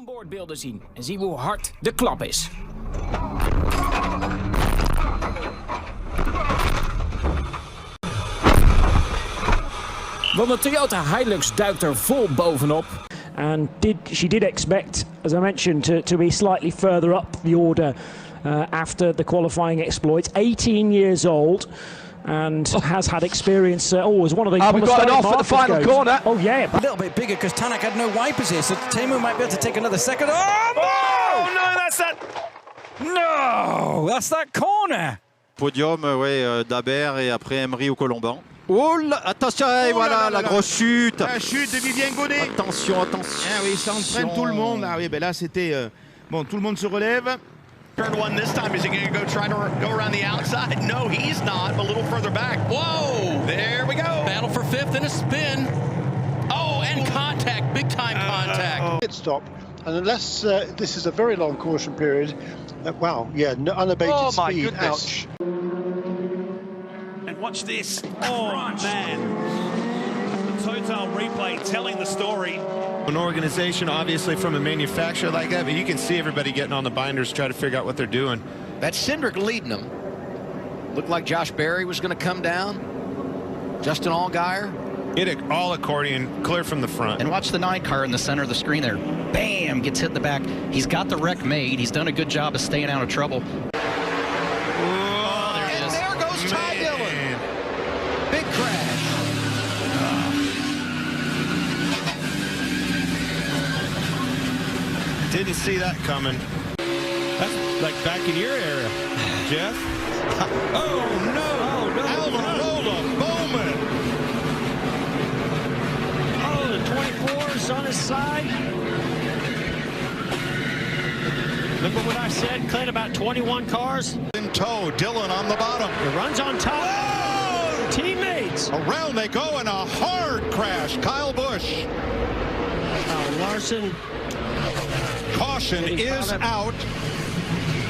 Onboardbeelden zien en zien hoe hard de klap is. Want de Toyota Hilux duikt er vol bovenop. And she did expect, as I mentioned, to be slightly further up the order after the qualifying exploits. 18 years old and has had experience. Was one of the. We've got it off at the final corner. Oh yeah, a little bit bigger because Tanak had no wipers here, so Teemu might be able to take another second. No, that's that corner. Podium, ouais, d'Aber et après Emery ou Colomban. Oh là, attention, voilà la grosse chute. La chute de Vivien Godet. Attention, attention. Ah oui, ça entraîne tout le monde. Ah oui, ben là c'était bon, tout le monde se relève. Turn one this time. Is he going to try to go around the outside? No, he's not. A little further back. Whoa! There we go. Battle for fifth and a spin. Oh, and contact, big time contact. Pit stop, and unless this is a very long caution period, wow, yeah, no, unabated speed. My goodness. Ouch. And watch this. Oh, man. The Total replay telling the story. An organization, obviously, from a manufacturer like that, but you can see everybody getting on the binders, try to figure out what they're doing. That's Cindric leading them. Looked like Josh Berry was going to come down. Justin Allgaier. Hit it all accordion, clear from the front. And watch the 9 car in the center of the screen there. Bam! Gets hit in the back. He's got the wreck made. He's done a good job of staying out of trouble. Oh, there it is. There goes Ty Dillon. Big crash. Didn't see that coming. That's like back in your era, Jeff. Oh no! Alvin Lola Bowman. Oh, the 24's on his side. Remember what I said, Clint, about 21 cars? In tow, Dillon on the bottom. It runs on top. Oh! Teammates. Around they go in a hard crash. Kyle Busch. Larson. Caution is out.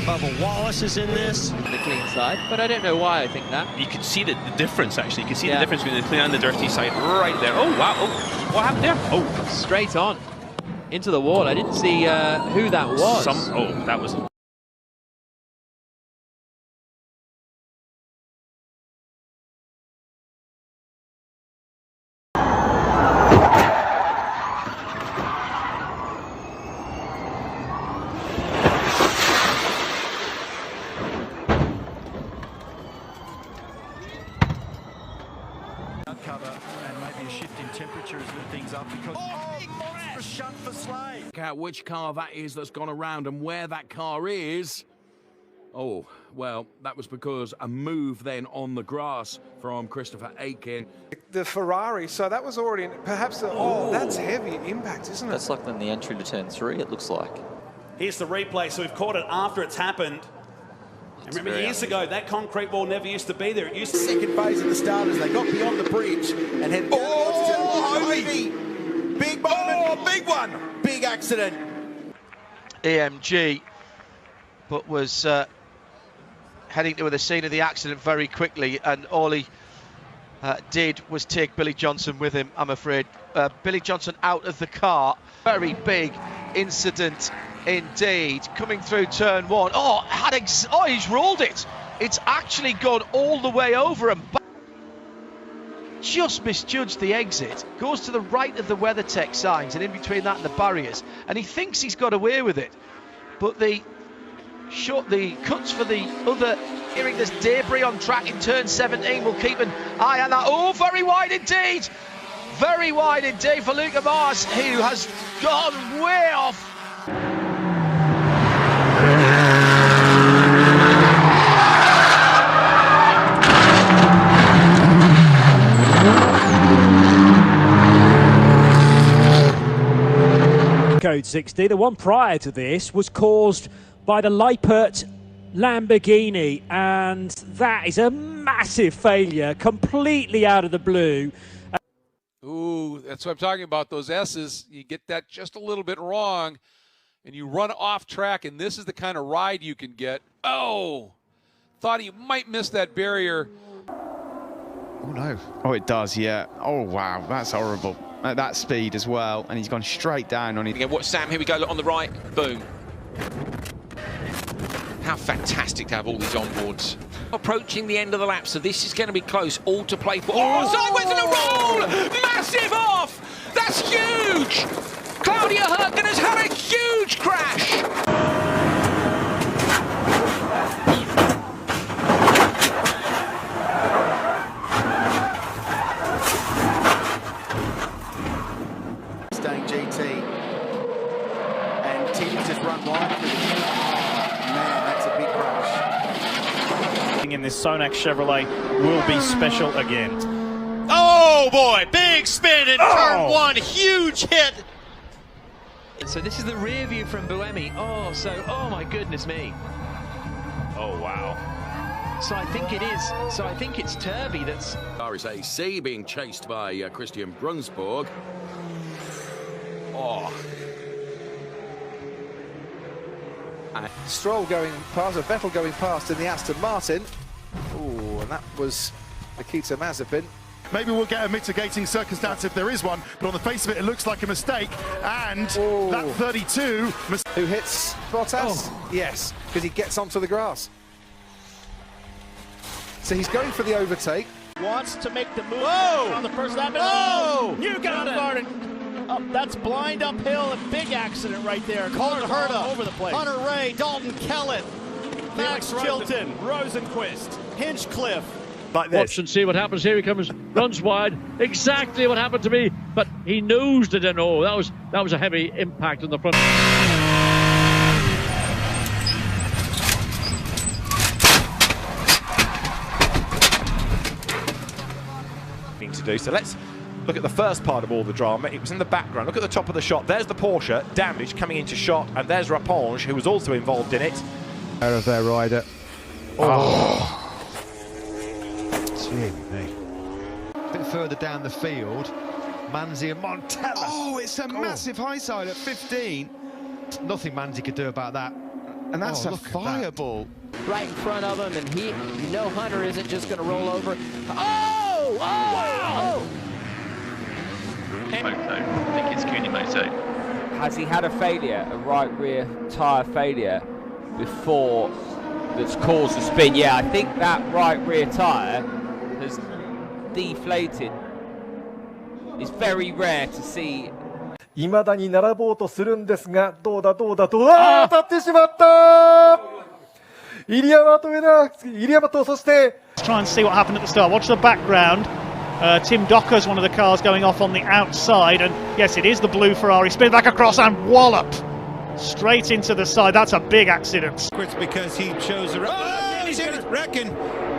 Bubba Wallace is in this. The clean side, but I don't know why I think that. You can see the difference, actually. You can see the difference between the clean and the dirty side right there. Oh, wow. Oh, what happened there? Oh. Straight on. Into the wall. I didn't see who that was. That was... Cover and maybe a shift in temperature has lit things up because for shunt for Slade. Look at which car that is that's gone around and where that car is. Oh, well, that was because a move then on the grass from Christopher Aitken. The Ferrari, so that was already, perhaps, that's heavy impact, isn't it? That's like in the entry to turn 3, it looks like. Here's the replay, so we've caught it after it's happened. And remember, years ago, that concrete wall never used to be there. It used to... Second phase of the starters, they got beyond the bridge and headed down Ivy. Big moment. Big one. Big accident. EMG, but was heading to the scene of the accident very quickly, and all he did was take Billy Johnson with him, I'm afraid. Billy Johnson out of the car. Very big incident indeed. Coming through turn 1. He's rolled it. It's actually gone all the way over him. Just misjudged the exit. Goes to the right of the WeatherTech signs and in between that and the barriers. And he thinks he's got away with it. But the cuts for the other, hearing there's debris on track in turn 17, will keep an eye on that. Oh, very wide indeed. Very wide indeed for Luca Mars, who has gone way off. Code 60. The one prior to this was caused by the Lippert Lamborghini, and that is a massive failure, completely out of the blue. Ooh, that's what I'm talking about, those S's. You get that just a little bit wrong, and you run off track, and this is the kind of ride you can get. Oh, thought he might miss that barrier. Oh, no. Oh, it does, yeah. Oh, wow, that's horrible. at that speed as well, and he's gone straight down on it. Again, watch Sam, here we go, look on the right, boom. How fantastic to have all these onboards. Approaching the end of the lap, so this is going to be close, all to play for. Oh, sideways in a roll! Massive off! That's huge! Claudia Hergen has had a huge crash! Staying GT. And Tim just run wide for the man, that's a big crash. In this Sonax Chevrolet will be special again. Oh boy, big spin in turn one, huge hit. So this is the rear view from Buemi. Oh my goodness me. Oh wow. So I think it is. So I think it's Turby that's. RSAC being chased by Christian Brunsborg. Oh. Stroll going past, or Vettel going past in the Aston Martin. Oh, and that was Nikita Mazepin. Maybe we'll get a mitigating circumstance if there is one, but on the face of it, it looks like a mistake. And that 32... Who hits Bottas? Yes, because he gets onto the grass. So he's going for the overtake. Wants to make the move on the first lap. Oh! You got it! That's blind uphill, a big accident right there. Colton Herta, over the place. Hunter Ray, Dalton Kellett, Max Chilton, Rosenquist, Hinchcliffe. Like this. Watch and see what happens. Here he comes, runs wide. Exactly what happened to me, but he nosed it in. Oh, that was a heavy impact on the front. To do so. Let's look at the first part of all the drama. It was in the background. Look at the top of the shot. There's the Porsche damage coming into shot, and there's Raponge, who was also involved in it. Of their rider. Oh. A bit further down the field, Manzi and Montella. Oh, it's a massive high side at 15. Nothing Manzi could do about that. And that's a fireball. Right in front of him, and you know Hunter isn't just going to roll over. Oh! Wow! Moto. I think it's Kuni Moto. Has he had a failure, a right rear tyre failure, before that's caused the spin? Yeah, I think that right rear tyre has deflated. It's very rare to see. 未だに並ぼうとするんですが、どうだ当たってしまった入山とそして Let's try and see what happened at the start. Watch the background. Tim Docker's one of the cars going off on the outside, and yes, it is the blue Ferrari. Spin back across and wallop straight into the side. That's a big accident. It's because he chose the he's in it. Reckon.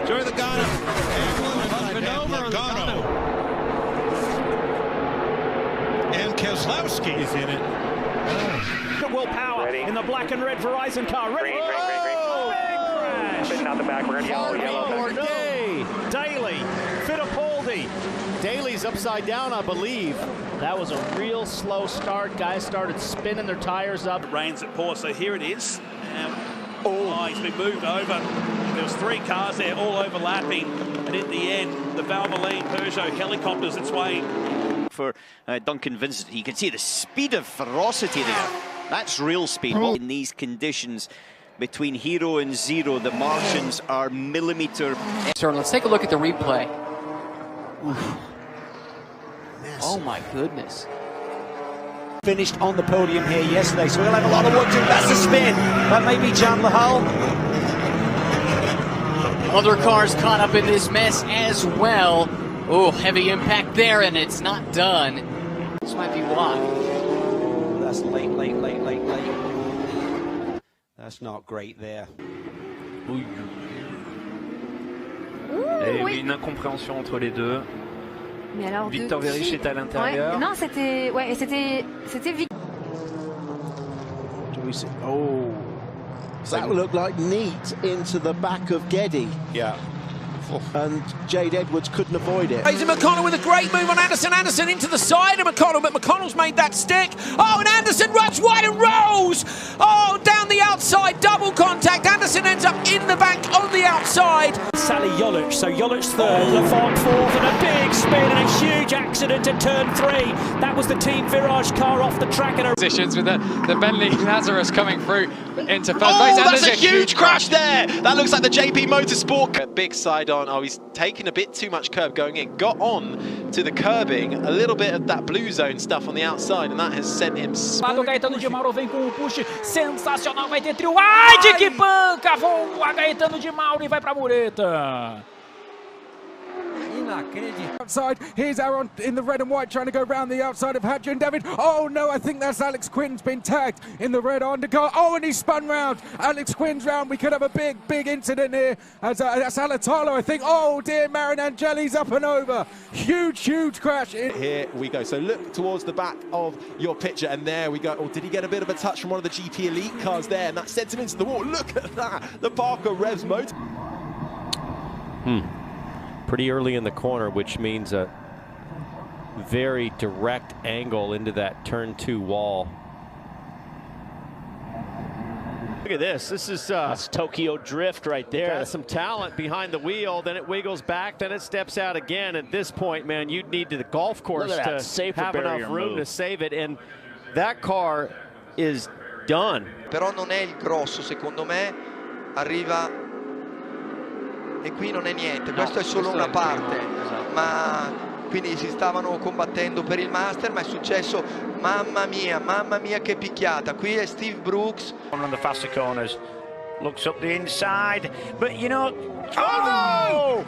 Joy Logano. And Keselowski is in it. Look at Will Power in the black and red Verizon car. Ready? Big crash. Spinning out the back. We're going to yellow. Daly. Fittipaldi. Daly's upside down, I believe. That was a real slow start. Guys started spinning their tires up. It rains at Port, so here it is. He's been moved over. There was 3 cars there, all overlapping. And in the end, the Valvoline Peugeot helicopters its way. For Duncan Vincent, you can see the speed of ferocity there. That's real speed. In these conditions, between hero and zero, the margins are millimetre. Let's take a look at the replay. Oh my goodness. Finished on the podium here yesterday, so he'll have a lot of work to do. That's a spin. That may be Jan Mahal. Other cars caught up in this mess as well. Oh, heavy impact there, and it's not done. This might be why. That's late. That's not great there. Il y a eu une incompréhension entre les deux. Mais alors Victor Verich est à l'intérieur. Ouais, non, c'était Victor. Oh, that looked like neat into the back of Geddy. Yeah. And Jade Edwards couldn't avoid it. Fraser McConnell with a great move on Anderson. Anderson into the side of McConnell, but McConnell's made that stick. Oh, and Anderson runs wide and rolls. Oh, down the outside, double contact. Anderson Anderson ends up in the bank on the outside. Sally Jolic, so Jolic's third, Lafont fourth, and a big spin and a huge accident at turn 3. That was the Team Virage car off the track. And positions with the Bentley Lazarus coming through into first oh, place. That's a huge crash there. That looks like the JP Motorsport. A big side on. Oh, he's taken a bit too much curb going in. Got on to the curbing, a little bit of that blue zone stuff on the outside, and that has sent him. Gaetano de Mauro vem com o push sensacional, vai ter trio wide que banca, voa Gaetano de Mauro e vai pra mureta. Outside, here's Aaron in the red and white trying to go round the outside of Hadjian David. Oh no, I think that's Alex Quinn's been tagged in the red undercar. Oh, and he's spun round. Alex Quinn's round. We could have a big incident here. That's Alatalo, I think. Oh dear, Marin Angeli's up and over. Huge crash. Here we go. So look towards the back of your picture, and there we go. Oh, did he get a bit of a touch from one of the GP Elite cars there? And that sent him into the wall. Look at that. The Parker Revs motor. Pretty early in the corner, which means a very direct angle into that turn 2 wall. Look at this. This is that's Tokyo Drift right there. Got some talent behind the wheel. Then it wiggles back. Then it steps out again. At this point, man, you'd need the golf course to have enough room to save it. And that car is done. Però non è il grosso, secondo me. Arriva. E qui non è niente, questo è solo una parte, ma quindi si stavano combattendo per il Master, ma è successo, mamma mia che picchiata. Qui è Steve Brooks. On the faster corners, looks up the inside, but you know, oh no!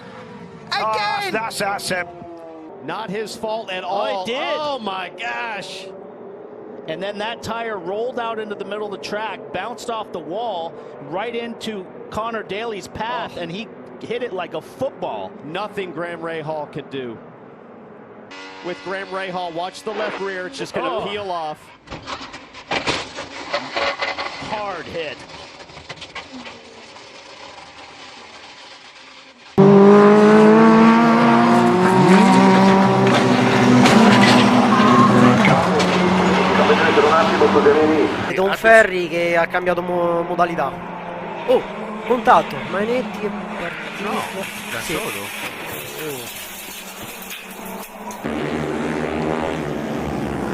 Again! That's it. Not his fault at all. Oh, it did. Oh my gosh! And then that tire rolled out into the middle of the track, bounced off the wall, right into Connor Daly's path, and he hit it like a football. Nothing Graham Rahal can do. With Graham Rahal, watch the left rear. It's just going to peel off. Hard hit. Don Ferri che ha cambiato modalità. Oh, contatto, Mainetti è partito. No, da solo?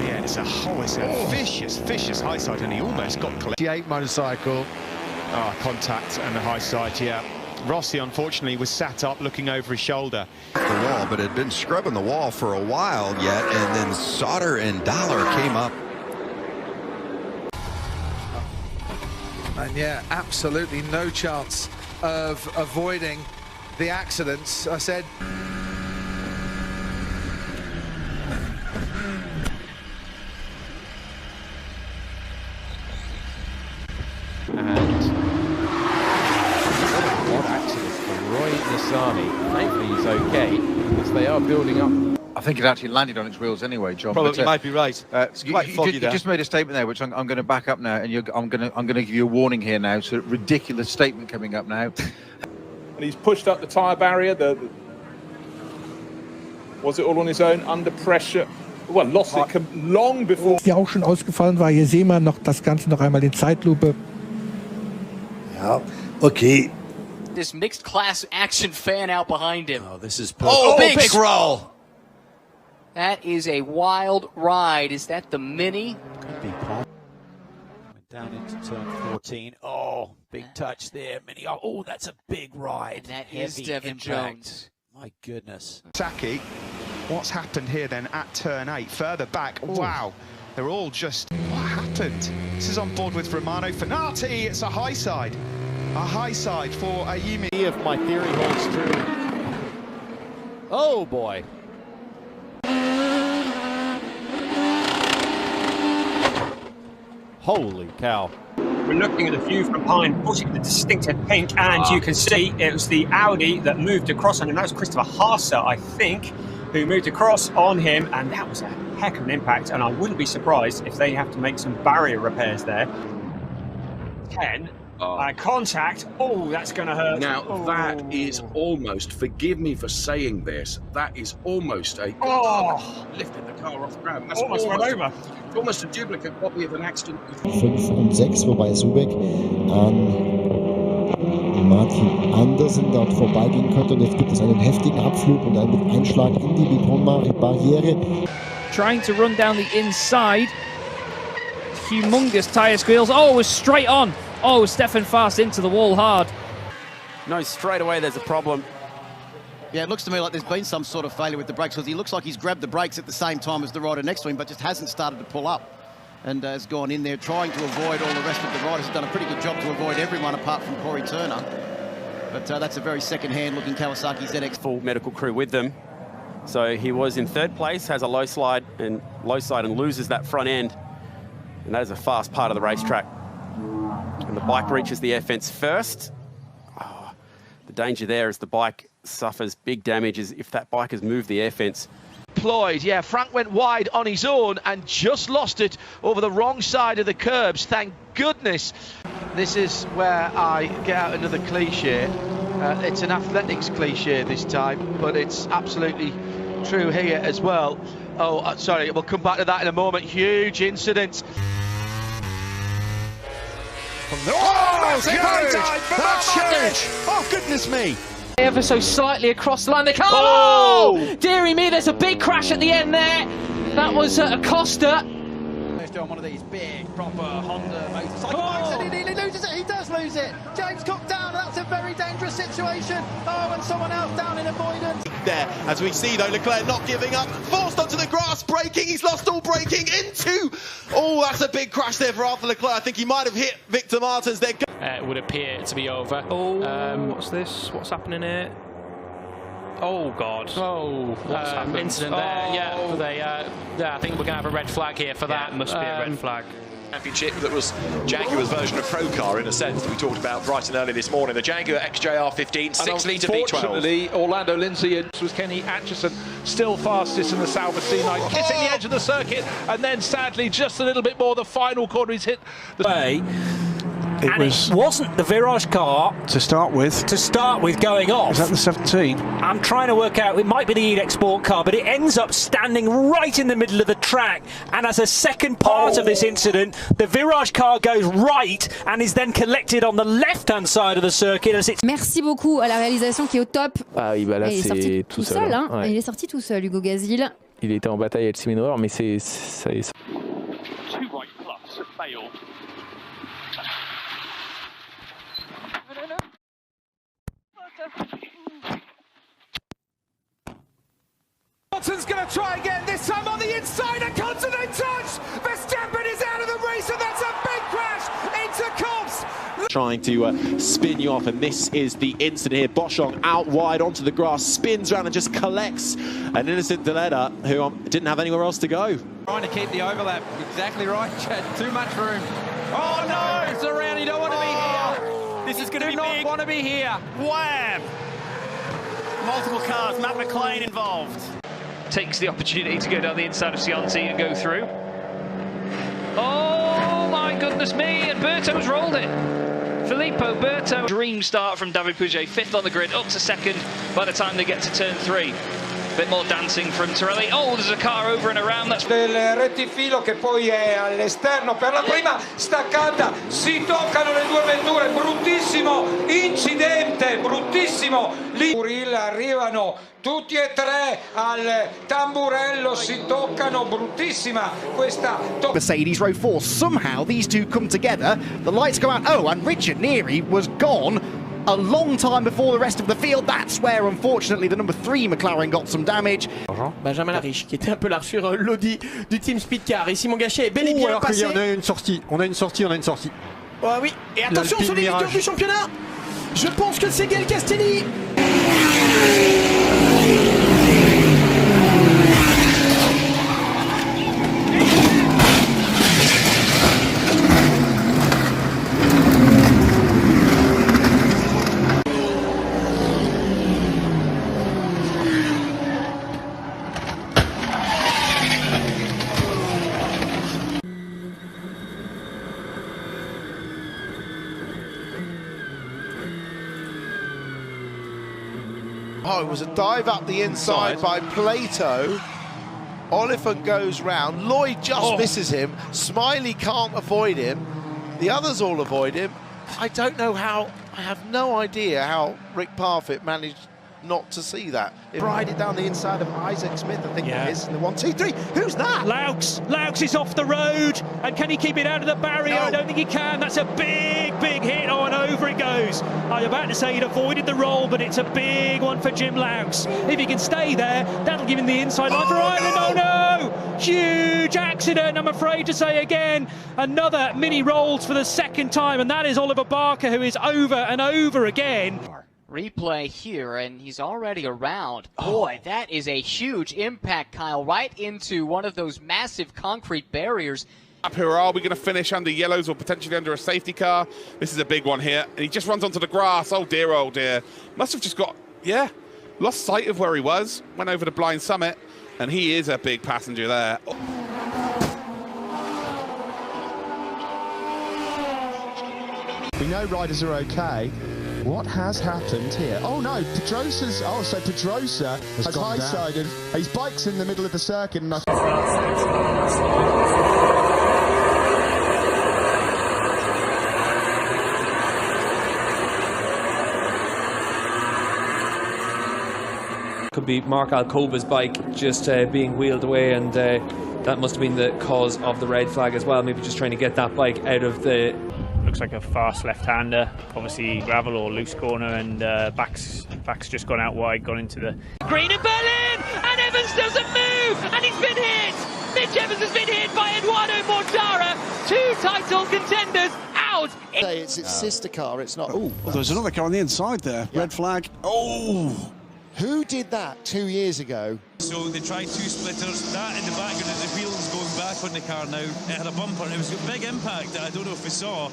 Yeah, it's a vicious high side, and he almost got collected. 8 motorcycle. Contact and the high side, yeah. Rossi, unfortunately, was sat up looking over his shoulder. The wall, but had been scrubbing the wall for a while yet, and then Sauter and Dollar came up. And yeah, absolutely no chance of avoiding the accidents. I said. And what accident for Roy Nissani. Thankfully he's okay, because they are building up. I think it actually landed on its wheels anyway, John. Probably but, might be right. It's quite foggy there. You just made a statement there, which I'm going to back up now, and I'm going to give you a warning here now. So ridiculous statement coming up now. And he's pushed up the tyre barrier. Was it all on his own, under pressure? Well, lost it long before. Die auch schon ausgefallen war. Hier sehen wir noch das Ganze noch einmal in Zeitlupe. Ja, okay. This mixed class action fan out behind him. Oh, this is perfect. Oh, big roll. That is a wild ride. Is that the Mini? Could be Paul. Went down into turn 14. Oh, big touch there, Mini. Oh, that's a big ride. And that is Devin impact. Jones. My goodness. Saki, what's happened here then at turn 8? Further back. Ooh. Wow. They're all just... What happened? This is on board with Romano Finati. It's a high side. A high side for Ayimi. If my theory holds true. Oh, boy. Holy cow. We're looking at the view from behind, pushing the distinctive pink, and you can see it was the Audi that moved across on him. That was Christopher Haase, I think, who moved across on him, and that was a heck of an impact, and I wouldn't be surprised if they have to make some barrier repairs there. 10. Contact. Oh, that's going to hurt. Now, that is almost, forgive me for saying this, that is almost a... lifted the car off the ground. That's almost went over. Almost a duplicate copy of an accident. 5 und 6, wobei Subek an Martin Andersen dort vorbeigehen konnte. Und jetzt gibt es einen heftigen Abflug und einen Einschlag in die Betonbarriere. Trying to run down the inside. Humongous tyre squeals. Oh, it was straight on. Oh, Stefan Fast into the wall hard. No, straight away there's a problem. Yeah, it looks to me like there's been some sort of failure with the brakes, because he looks like he's grabbed the brakes at the same time as the rider next to him, but just hasn't started to pull up, and has gone in there trying to avoid all the rest of the riders. Has done a pretty good job to avoid everyone apart from Corey Turner. But that's a very second-hand looking Kawasaki ZX. Full medical crew with them. So he was in third place, has a low side and loses that front end. And that is a fast part of the racetrack. And the bike reaches the air fence first. Oh, the danger there is the bike suffers big damage if that bike has moved the air fence. Deployed, yeah, Frank went wide on his own and just lost it over the wrong side of the curbs, thank goodness. This is where I get out another cliche. It's an athletics cliche this time, but it's absolutely true here as well. Oh, sorry, we'll come back to that in a moment. Huge incident. Oh, that's huge! Oh, goodness me! Ever so slightly across the line. They can't. Oh! Dearie me, there's a big crash at the end there. That was Acosta. He's on one of these big, proper Honda motorcycle bikes, and he loses it. He does lose it. James Cook down. That's a very dangerous situation. Oh, and someone else down in avoidance. There, as we see though, Leclerc not giving up, forced onto the grass, braking. He's lost all braking into. Oh, that's a big crash there for Arthur Leclerc. I think he might have hit Victor Martins there. It would appear to be over. Oh, what's this? What's happening here? Oh God! Oh, what's happened? Incident there. Yeah, I think we're gonna have a red flag here for that. Must be a red flag. Championship that was Jaguar's version of Pro Car in a sense that we talked about bright and early this morning. The Jaguar XJR15 6-litre V12. Unfortunately, Orlando Lindsay was Kenny Atchison still fastest in the Sauber C9, hitting the edge of the circuit, and then sadly just a little bit more the final corner he's hit the way. It wasn't the Virage car to start with going off. Is that the 17? I'm trying to work out, it might be the EDEC Sport car, but it ends up standing right in the middle of the track, and as a second part of this incident, the Virage car goes right and is then collected on the left-hand side of the circuit as it's... Merci beaucoup à la réalisation qui est au top. Ah oui, bah là c'est tout seul. Hein. Ouais. Il est sorti tout seul, Hugo Gazil. Il était en bataille avec Siminor, mais c'est... Martin's going to try again, this time on the inside, and continent touch! Verstappen is out of the race, and that's a big crash into Kops! Trying to spin you off, and this is the incident here. Boschong out wide onto the grass, spins around and just collects an innocent Deleta who didn't have anywhere else to go. Trying to keep the overlap, exactly right, Chad, too much room. Oh no, it's around, you don't want to be here. This is going to be big. You do not want to be here. Wham! Multiple cars, Matt McLean involved. Takes the opportunity to go down the inside of Cianci and go through. Oh my goodness me, and Berto's rolled it. Filippo Berto. Dream start from David Pouget, 5th on the grid, up to 2nd by the time they get to turn 3. Bit more dancing from Torelli. Oh, there's a car over and around. That's del rettifilo che poi è all'esterno per la prima staccata. Si toccano le due vetture, bruttissimo incidente, bruttissimo. Lì arrivano tutti e tre al tamburello, si toccano, bruttissima questa. Mercedes row 4. Somehow these two come together. The lights go out. Oh, and Richard Neary was gone a long time before the rest of the field. That's where, unfortunately, the number 3 McLaren got some damage. Benjamin Lariche, qui était un peu là sur l'Audi du Team Speedcar. Et Simon Gachet est bel et bien passé. On a une sortie, on a une sortie. Oh, oui, et attention sur les leaders du championnat. Je pense que c'est Gaël Castelli. Oh, it was a dive up the inside by Plato. Oliphant goes round. Lloyd just misses him. Smiley can't avoid him. The others all avoid him. I don't know how I have no idea how Rick Parfitt managed not to see that. It ride it down the inside of Isaac Smith, I think it is, in the 1, 2, 3. Who's that? Laux is off the road, and can he keep it out of the barrier? No. I don't think he can. That's a big hit. Oh, and over it goes. I was about to say he'd avoided the roll, but it's a big one for Jim Laux. If he can stay there, that'll give him the inside line for Ireland. Oh no! Huge accident, I'm afraid to say again. Another mini rolls for the second time, and that is Oliver Barker, who is over and over again. Replay here, and he's already around. Boy, that is a huge impact, Kyle, right into one of those massive concrete barriers. Up here, are we going to finish under yellows or potentially under a safety car? This is a big one here, and he just runs onto the grass. Oh dear, oh dear. Must have just got, lost sight of where he was, went over the blind summit, and he is a big passenger there. We know riders are okay. What has happened here? Oh no, Pedrosa's. Oh, so Pedrosa has high-sided. His bike's in the middle of the circuit, and could be Mark Alcoba's bike just being wheeled away, and that must have been the cause of the red flag as well. Maybe just trying to get that bike out of the... Looks like a fast left-hander, obviously gravel or loose corner, and back's just gone out wide, gone into the Green and Berlin, and Evans doesn't move, and he's been hit. Mitch Evans has been hit by Eduardo Mortara. 2 title contenders out. It's its sister car, it's not. Oh, there's another car on the inside there. Red flag. Oh! Who did that 2 years ago? So they tried 2 splitters. That in the background of the wheels going back on the car now. It had a bumper. It was a big impact that I don't know if we saw.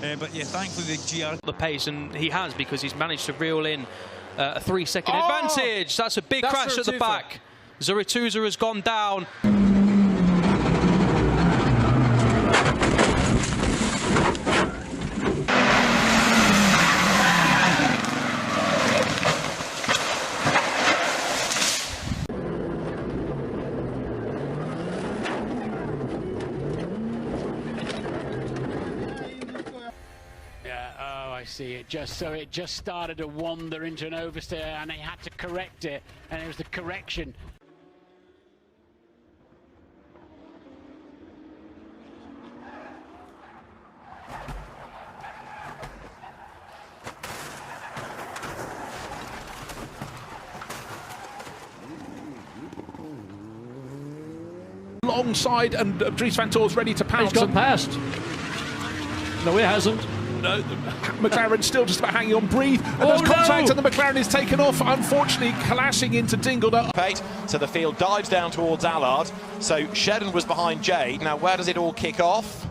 But yeah, thankfully the GR... The pace, and he has, because he's managed to reel in a 3-second advantage. That's a big crash at the back. Zurituza has gone down. I see it. It just started to wander into an oversteer, and he had to correct it, and it was the correction. Alongside, and Dries Van Toor's ready to pounce. He's gone past. No, he hasn't. No, McLaren's still just about hanging on, breathe, and there's contact, and the McLaren is taken off, unfortunately clashing into Dingledale. So the field dives down towards Allard. So Shedden was behind Jay. Now where does it all kick off?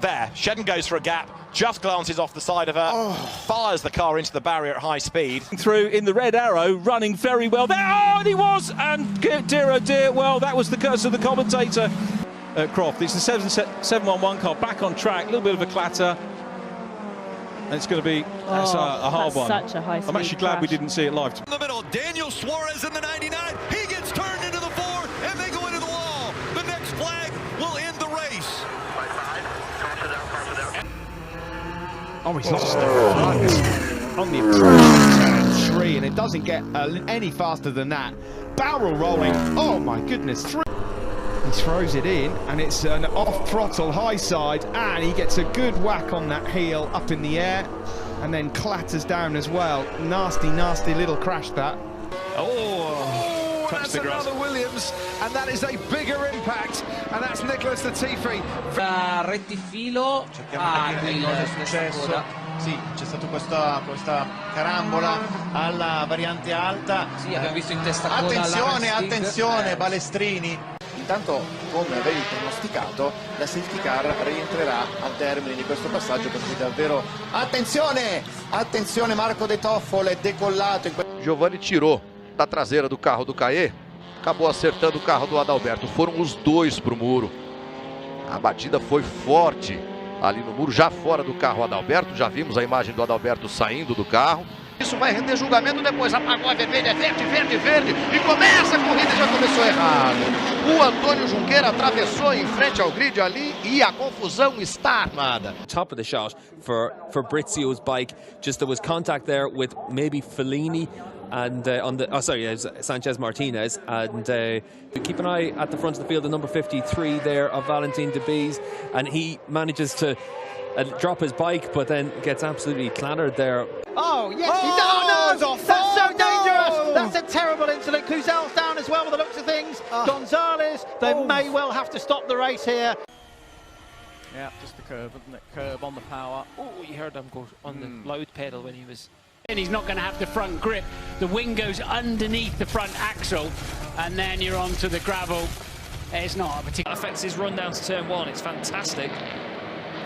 There, Shedden goes for a gap, just glances off the side of her, fires the car into the barrier at high speed. Through in the red arrow, running very well there. Oh, and he was, and dear oh dear, well, that was the curse of the commentator. Croft, it's the 711 car back on track, a little bit of a clatter. And it's going to be a hard one. Such a high speed I'm actually glad we didn't see it live. In the middle, Daniel Suarez in the 99. He gets turned into the 4, and they go into the wall. The next flag will end the race. Oh, he's lost it. On the approach turn 3, and it doesn't get any faster than that. Barrel rolling. Oh my goodness. He throws it in, and it's an off-throttle high side, and he gets a good whack on that heel up in the air, and then clatters down as well. Nasty, nasty little crash that. Oh, that's another Williams, and that is a bigger impact, and that's Nicholas Latifi. Rettifilo. Sì, c'è stata questa carambola alla variante alta. Sì, abbiamo visto in testa attenzione, attenzione, Balestrini. Intanto, come avevi pronosticato, la safety car rientrerà al termine di questo passaggio, per cui davvero attenzione! Attenzione, Marco De Toffolo è decollato. Giovanni tirou da traseira do carro do Caê, acabou acertando o carro do Adalberto. Foram os dois pro muro. A batida foi forte ali no muro, já fora do carro Adalberto. Já vimos a imagem do Adalberto saindo do carro. Isso vai render julgamento depois. Apagou a vermelha, é verde, verde, verde. E começa a corrida e já começou errado. O Antônio Junqueira atravessou em frente ao grid ali e a confusão está armada. Top of the shot for Brizio's bike. Just there was contact there with maybe Fellini and Sanchez Martinez, and keep an eye at the front of the field, the number 53 there of Valentin Debise, and he manages to drop his bike, but then gets absolutely clattered there. Oh, yes, he does. Oh, no, that's so dangerous. That's a terrible incident. Cluzel's down as well with the looks of things. Gonzalez, they may well have to stop the race here. Yeah, just the curb, isn't it? Curb on the power. Oh, you heard him go on the load pedal when he was... And he's not going to have the front grip. The wing goes underneath the front axle, and then you're onto the gravel. It's not a particular... Affects his run down to turn one. It's fantastic.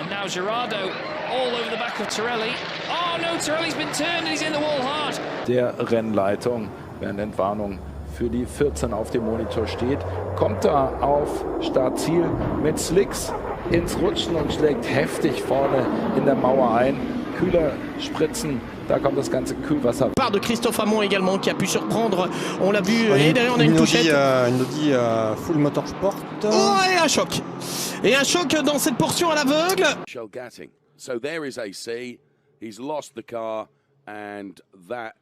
And now Gerardo all over the back of Torelli. Oh no, Torelli's been turned and he's in the wall hard. Der Rennleitung, während Entwarnung für die 14 auf dem Monitor steht, kommt er auf Startziel mit Slicks ins Rutschen und schlägt heftig vorne in der Mauer ein. Kühler Spritzen, da kommt das ganze Kühlwasser. Part de Christophe Amont également qui a pu surprendre, on l'a vu, et derrière on a une touchette. Une Audi full motorsport. Oh, et un choc. Et un choc dans cette portion à l'aveugle. Gatting. So there is AC, he's lost the car, and that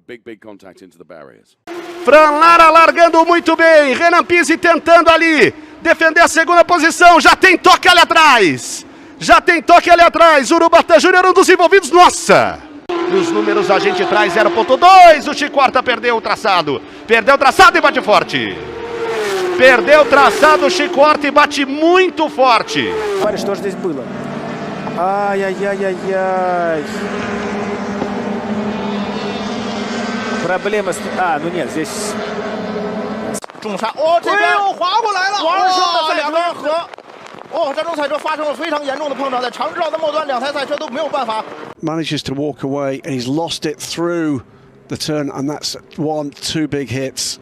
big contact into the barriers. Fran Lara largando muito bem, Renan Pizzi tentando ali defender a segunda posição, já tem toque ali atrás. Já tem toque ali atrás, Urubata Júnior, um dos envolvidos, nossa! E os números a gente traz 0.2, o Chico Horta perdeu o traçado e bate forte. Perdeu o traçado, o Chico Horta e bate muito forte. Olha, что здесь было? Ай-яй-яй-яй-яй. Проблема... ну нет, здесь... 重刹，这边滑过来了，王胜的两个人和。这种赛车发生了非常严重的碰撞，在长直道的末端，两台赛车都没有办法。 Manages to walk away and he's lost it through the turn, and that's two big hits.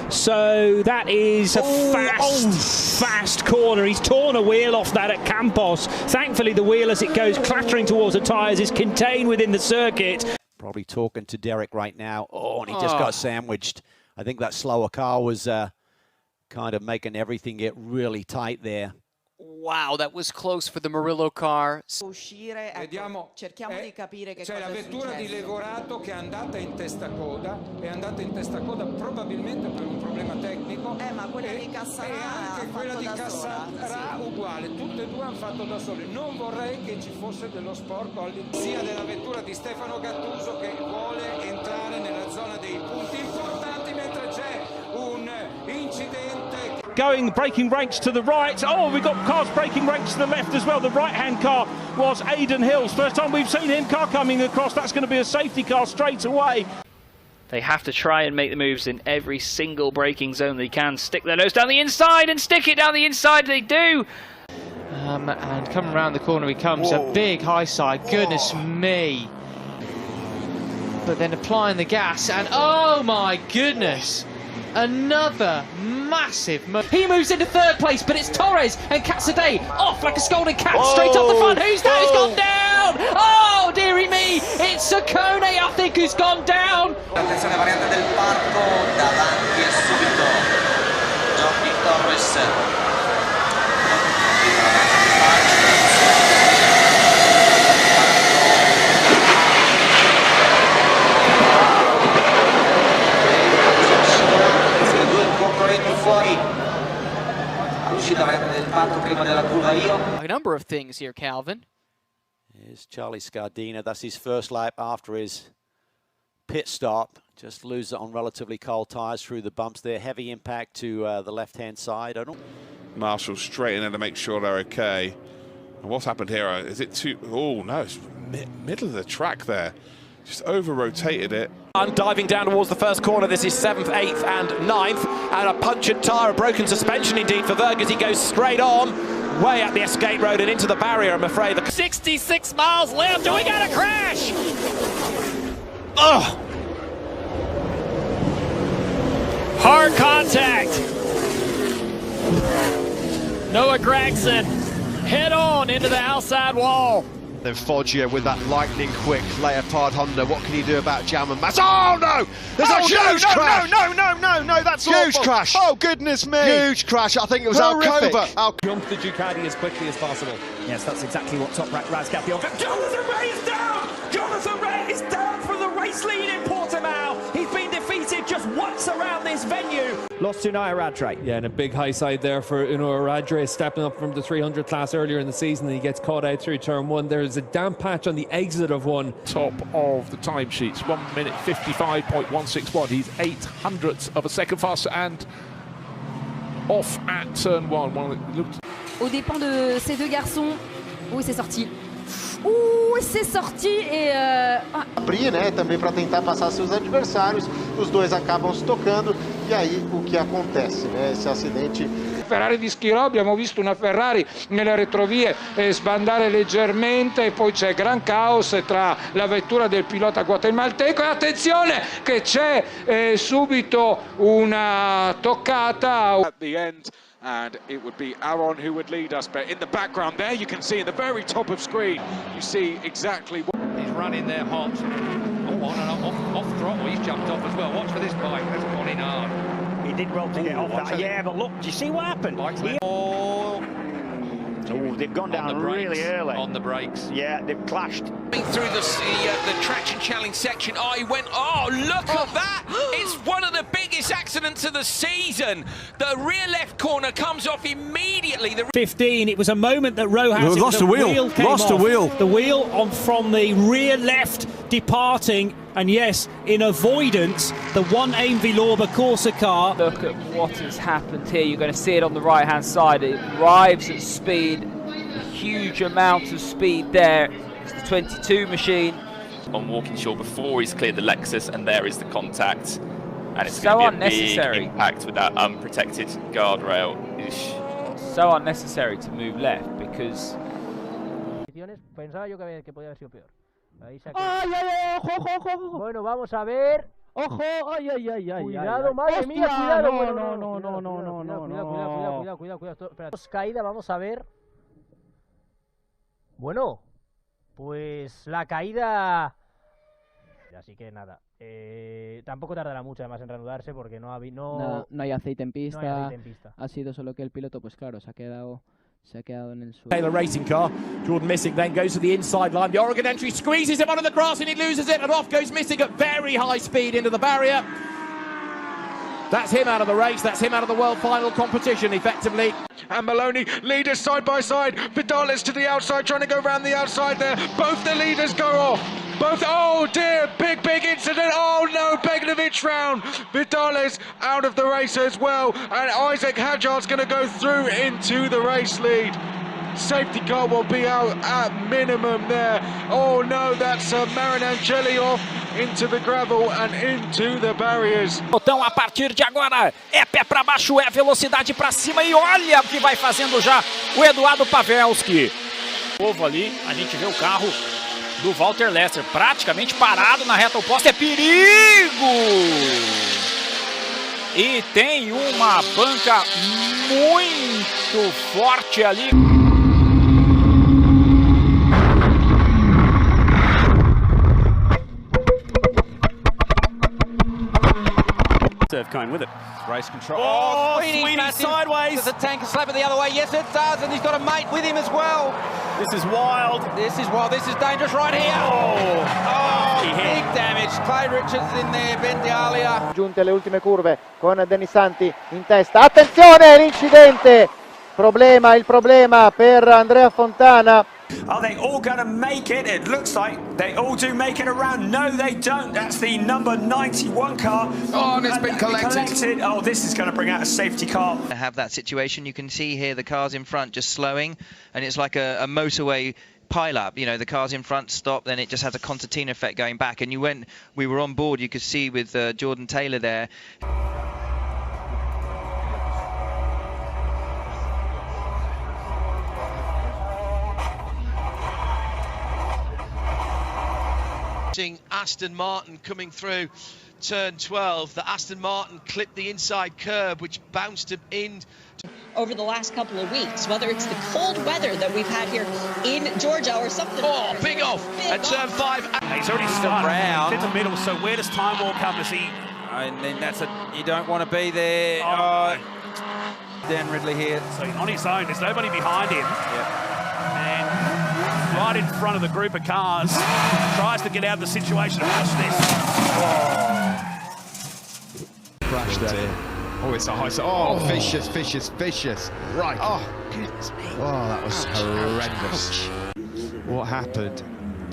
So that is a fast corner. He's torn a wheel off that at Campos. Thankfully, the wheel, as it goes clattering towards the tyres, is contained within the circuit. Probably talking to Derek right now. Oh, and he just got sandwiched. I think that slower car was kind of making everything get really tight there. Wow, that was close for the Murillo car. Vediamo, c'è la vettura di Levorato che è andata in testa coda, probabilmente per un problema tecnico, ma quella di Cassarà e anche quella di Cassarà uguale, tutte e due hanno fatto da soli. Non vorrei che ci fosse dello sporco all'interno sia della vettura di Stefano Gattuso, che vuole entrare nella zona dei punti importanti, mentre c'è un incidente. Going braking ranks to the right. Oh, we've got cars braking ranks to the left as well. The right-hand car was Aidan Hills. First time we've seen him. Car coming across. That's going to be a safety car straight away. They have to try and make the moves in every single braking zone they can. Stick their nose down the inside and stick it down the inside. They do. And coming around the corner he comes. A big high side. Goodness me. But then applying the gas and oh my goodness. Another massive move. He moves into third place, but it's Torres and Casadei off like a scolded cat straight up the front. Who's that? Who's gone down? Oh, dearie me. It's Saccone, I think, who's gone down. Attenzione, variante del parco, davanti e subito. Jordi Torres. A number of things here, Calvin. Here's Charlie Scardina. That's his first lap after his pit stop. Just loses it on relatively cold tyres through the bumps there. Heavy impact to the left-hand side. Marshall straight in there to make sure they're okay. And what's happened here? Is it too... Oh, no, it's middle of the track there. Just over-rotated it. And diving down towards the first corner. This is 7th, 8th and 9th. And a punctured tyre, a broken suspension indeed for Verg as he goes straight on. Way up the escape road and into the barrier, I'm afraid. 66 miles left. We got a crash. Oh. Hard contact. Noah Gragson head on into the outside wall. Then Foggia with that lightning quick Leopard Honda. What can he do about Jam and Mass? Oh no! There's a huge crash! No, that's huge awful. crash! Oh goodness me! Huge crash. I think it was Horrific. Alcova. Jump the Ducati as quickly as possible. Yes, that's exactly what Top Rack Razgatliov. Jonathan Ray is down! Jonathan Ray is down from the race lead in Portimao. He's been defeated just once around this venue. Lost to Unai Radre. Yeah, and a big high side there for Unai Radre, stepping up from the 300 class earlier in the season, and he gets caught out through turn one. There's a damp patch on the exit of one. Top of the timesheets, 1 minute 55.161. He's 0.08 of a second faster and off at turn one. Aux dépens de ces deux garçons. Oui, c'est sorti. Ouh, c'est sorti e... Abrir, né, também para tentar passar seus adversários, os dois acabam se tocando e aí o que acontece, né, esse acidente. Ferrari di Schirò, abbiamo visto una Ferrari nelle retrovie sbandare leggermente e poi c'è gran caos tra la vettura del pilota guatemalteco e attenzione che c'è subito una toccata. At the end. And it would be Aaron who would lead us, but in the background there you can see in the very top of screen, you see exactly what... He's running there hot. Oh, on and off throttle, he's jumped off as well. Watch for this bike, that's gone in hard. He did well to get off that. Yeah, but look, do you see what happened? Oh, they've gone down really early. On the brakes. Yeah, they've clashed. Through the traction challenge section, look at that! It's one of the biggest accidents of the season. The rear left corner comes off immediately. 15. It was a moment that Rojas lost the wheel. Lost the wheel. The wheel on from the rear left departing, and yes, in avoidance, the one aim Vilorba Corsa car. Look at what has happened here. You're going to see it on the right-hand side. It arrives at speed, a huge amount of speed there. It's the 22 machine. On Walkinshaw before he's cleared the Lexus, and there is the contact. And it's so going to be a unnecessary. big impact with that unprotected guardrail. So unnecessary to move left because... Pensaba yo que podía haber sido peor. Ahí se ¡ay, ay, ojo, ojo, ojo! Bueno, vamos a ver. ¡Ojo! ¡Ay, ay, ay, ay! Cuidado, madre mía, cuidado. Cuidado. Espera, caída, vamos a ver. Bueno, pues la caída... Así que nada, tampoco tardará mucho además en reanudarse porque no hay aceite en pista. No hay aceite en pista. Ha sido solo que el piloto, pues claro, se ha quedado en el suelo. Taylor racing car. Jordan Missick then goes to the inside line. The Oregon entry squeezes him onto the grass and he loses it, and off goes Missick at very high speed into the barrier. That's him out of the race. That's him out of the world final competition, effectively. And Maloney, leaders side by side. Vidales to the outside, trying to go around the outside there. Both the leaders go off. Both, oh dear, big incident. Oh no, Begovic round. Vidales out of the race as well. And Isaac Hadjar's going to go through into the race lead. Safety car will be out at minimum there. Oh no, that's Marin Angeli off into the gravel and into the barriers. Botão a partir de agora é pé para baixo, é velocidade para cima e olha o que vai fazendo já o Eduardo Pavelski. Povo ali, a gente vê o carro do Walter Lester praticamente parado na reta oposta, é perigo! E tem uma banca muito forte ali. Going with it. Race control. Oh, swinging sideways. Does the tanker slap it the other way? Yes, it does, and he's got a mate with him as well. This is wild. This is wild. This is dangerous right here. Oh, big damage. Clay Richards in there, Ben D'Alia. Giunte alle ultime curve con Denis Santi in testa. Attenzione, l'incidente. Il problema per Andrea Fontana. Are they all going to make it? It looks like they all do make it around. No, they don't. That's the number 91 car. Oh, and it's been collected. Oh, this is going to bring out a safety car. Have that situation. You can see here the cars in front just slowing, and it's like a motorway pile-up. You know, the cars in front stop, then it just has a concertina effect going back. And we were on board, you could see with Jordan Taylor there. Aston Martin coming through turn 12, the Aston Martin clipped the inside curb, which bounced him in. Over the last couple of weeks, whether it's the cold weather that we've had here in Georgia or something. Oh, big off at turn 5. He's already started. He's in the middle, so where does Time War come? Is he? And then you don't want to be there. Dan Ridley here. So on his own, there's nobody behind him. And right in front of the group of cars, tries to get out of the situation. Watch this. Crash there. Oh, it's a high side. Oh, vicious. Right. Oh, goodness me. Oh, that was horrendous. What happened?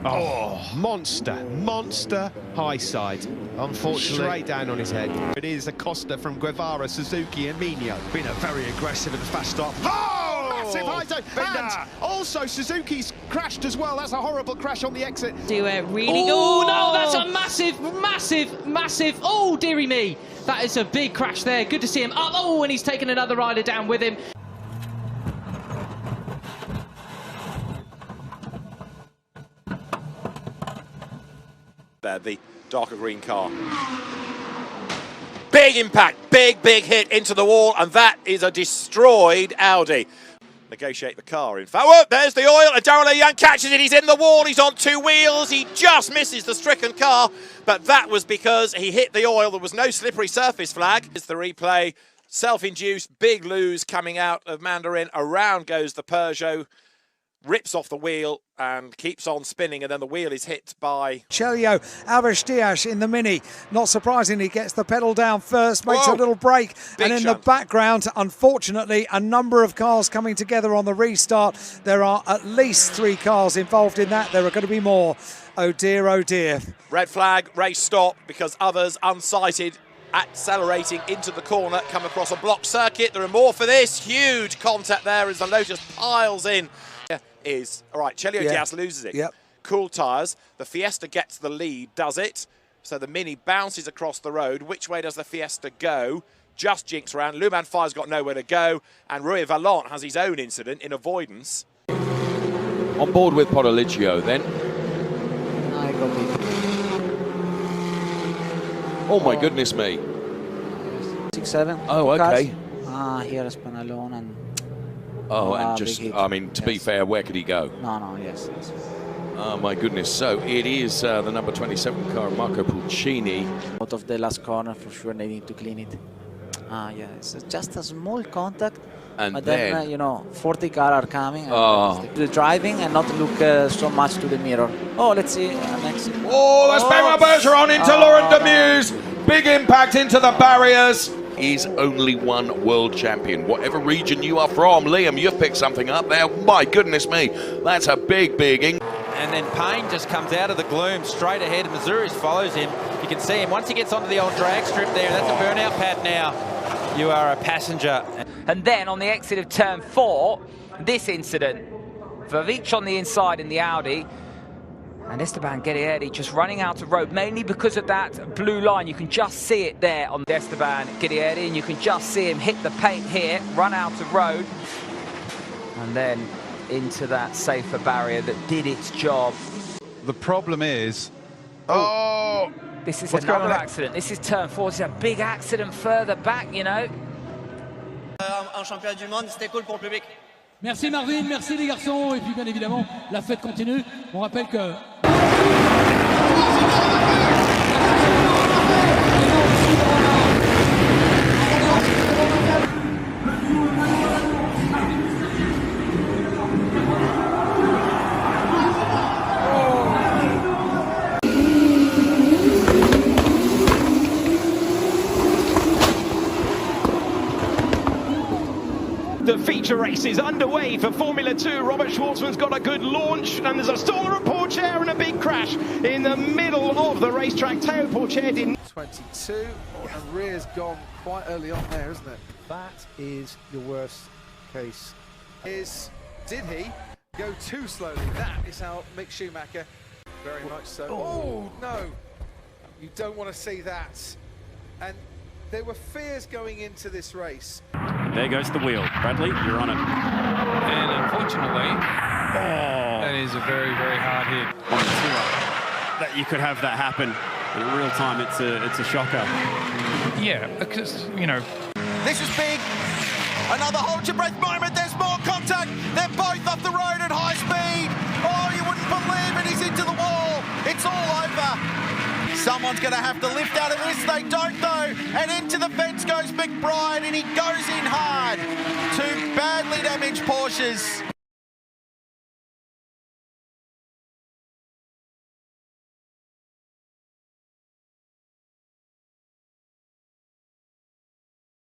Oh, monster high side. Unfortunately, straight down on his head. It is Acosta from Guevara, Suzuki and Mino. Been a very aggressive and fast stop. Oh, massive high side. And also Suzuki's crashed as well. That's a horrible crash on the exit. Do it really. Oh no, that's a massive. Oh, dearie me. That is a big crash there. Good to see him up. Oh, and he's taken another rider down with him. There, the darker green car. Big impact, big hit into the wall, and that is a destroyed Audi. Negotiate the car, in fact. Oh, there's the oil, and Darrell Young catches it. He's in the wall, he's on 2 wheels. He just misses the stricken car, but that was because he hit the oil. There was no slippery surface flag. It's the replay. Self-induced, big lose coming out of Mandarin. Around goes the Peugeot. Rips off the wheel and keeps on spinning, and then the wheel is hit by Chelio Alves Diaz in the Mini. Not surprisingly, gets the pedal down first, makes a little break, and in the background, unfortunately, a number of cars coming together on the restart. There are at least 3 cars involved in that. There are going to be more. Oh dear, oh dear. Red flag, race stop, because others unsighted accelerating into the corner come across a blocked circuit. There are more for this. Huge contact there as the Lotus piles in. Is all right. Chelio Diaz loses it. Cool tyres. The Fiesta gets the lead, does it? So the Mini bounces across the road. Which way does the Fiesta go? Just jinks around. Luman Fire's got nowhere to go, and Rui Vallant has his own incident in avoidance. On board with Podoliccio then. I got it. Oh my goodness me. 6-7. Oh, okay. Here is Panalone and. And just, I mean, to be fair, where could he go? No, yes. Oh my goodness. So it is the number 27 car, Marco Pulcini. Out of the last corner, for sure, they need to clean it. Yeah, it's just a small contact. And but then, you know, 40 cars are coming. The driving and not look so much to the mirror. Oh, let's see next. Oh, that's Benoit Bergeron into Laurent Demuse. Big impact into the barriers. Is only one world champion. Whatever region you are from, Liam, you've picked something up there. My goodness me, that's a big And then Payne just comes out of the gloom straight ahead. Missouri follows him. You can see him once he gets onto the old drag strip there. That's a burnout pad now. You are a passenger. And then on the exit of turn 4, this incident. Vervic on the inside in the Audi. And Esteban Guerrieri just running out of road, mainly because of that blue line. You can just see it there on Esteban Guerrieri, and you can just see him hit the paint here, run out of road, and then into that safer barrier that did its job. The problem is... This is another accident. This is turn 4. This is a big accident further back, you know. Un championnat du monde, c'était cool pour le public. Merci Marvin, merci les garçons, et puis bien évidemment, la fête continue. On rappelle que... The feature race is underway for Formula 2. Robert Schwartzman's got a good launch, and there's a stall at Pourchaire and a big crash in the middle of the racetrack. Teo Pourchaire did 22, and rear's gone quite early on there, isn't it? That is your worst case. Did he go too slowly? That is how Mick Schumacher, very much so. Oh, no, you don't want to see that. And there were fears going into this race. There goes the wheel. Bradley, you're on it. And unfortunately, that is a very, very hard hit. That you could have that happen. And in real time, it's a shocker. Yeah, because, you know. This is big. Another hold your breath moment. There's more contact. They're both off the road at high speed. Oh, you wouldn't believe it. He's into the wall. It's all over. Someone's going to have to lift out of this. They don't, though. And into the fence goes McBride, and he goes in hard. Two badly damaged Porsches.